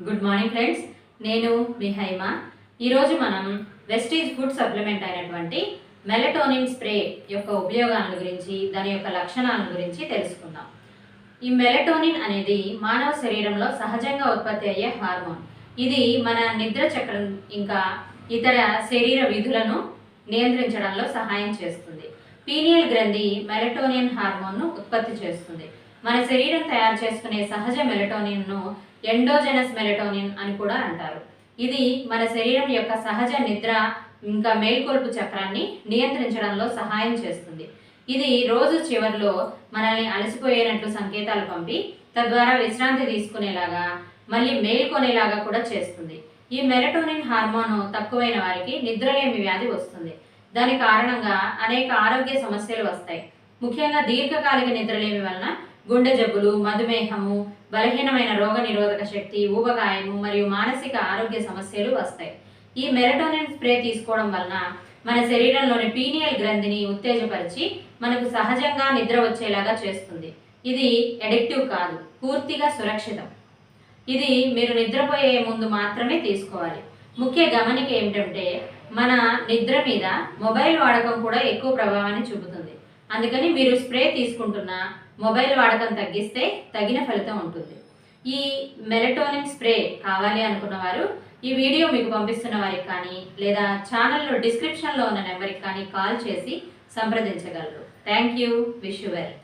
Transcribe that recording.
Good morning friends, నేను మీ హైమ. ఈరోజు మనం వెస్టీజ్ ఫుడ్ సప్లిమెంట్ అయినటువంటి మెలటోనిన్ స్ప్రే యొక్క ఉపయోగాల గురించి, దాని యొక్క లక్షణాల గురించి తెలుసుకుందాం. ఈ మెలటోనిన్ అనేది మానవ శరీరంలో సహజంగా ఉత్పత్తి అయ్యే హార్మోన్. ఇది మన నిద్ర చక్రం ఇంకా ఇతర శరీర విధులను నియంత్రించడంలో సహాయం చేస్తుంది. పీనియల్ గ్రంథి మెలటోనిన్ హార్మోన్ను ఉత్పత్తి చేస్తుంది. మన శరీరం తయారు చేసుకునే సహజ మెలటోనిన్ను ఎండోజెనస్ మెలటోనిన్ అని కూడా అంటారు. ఇది మన శరీరం యొక్క సహజ నిద్ర ఇంకా మేల్కొల్పు చక్రాన్ని నియంత్రించడంలో సహాయం చేస్తుంది. ఇది రోజు చివరిలో మనల్ని అలసిపోయేనట్లు సంకేతాలు పంపి తద్వారా విశ్రాంతి తీసుకునేలాగా మళ్ళీ మేల్కొనేలాగా కూడా చేస్తుంది. ఈ మెలటోనిన్ హార్మోన్ తక్కువైన వారికి నిద్రలేమి వ్యాధి వస్తుంది. దాని కారణంగా అనేక ఆరోగ్య సమస్యలు వస్తాయి. ముఖ్యంగా దీర్ఘకాలిక నిద్రలేమి వలన గుండె జబ్బులు, మధుమేహము, బలహీనమైన రోగ నిరోధక శక్తి, ఊబకాయము మరియు మానసిక ఆరోగ్య సమస్యలు వస్తాయి. ఈ మెలటోనిన్ స్ప్రే తీసుకోవడం వలన మన శరీరంలోని పీనియల్ గ్రంథిని ఉత్తేజపరిచి మనకు సహజంగా నిద్ర వచ్చేలాగా చేస్తుంది. ఇది ఎడిక్టివ్ కాదు, పూర్తిగా సురక్షితం. ఇది మీరు నిద్రపోయే ముందు మాత్రమే తీసుకోవాలి. ముఖ్య గమనిక ఏమిటంటే మన నిద్ర మీద మొబైల్ వాడకం కూడా ఎక్కువ ప్రభావాన్ని చూపుతుంది. అందుకని మీరు స్ప్రే తీసుకుంటున్న మొబైల్ వాడకం తగ్గిస్తే తగిన ఫలితం ఉంటుంది. ఈ మెలటోనిన్ స్ప్రే కావాలి అనుకున్న వారు ఈ వీడియో మీకు పంపిస్తున్న వారికి కానీ లేదా ఛానల్లో డిస్క్రిప్షన్లో ఉన్న నెంబర్కి కానీ కాల్ చేసి సంప్రదించగలరు. Thank you. Wish you well.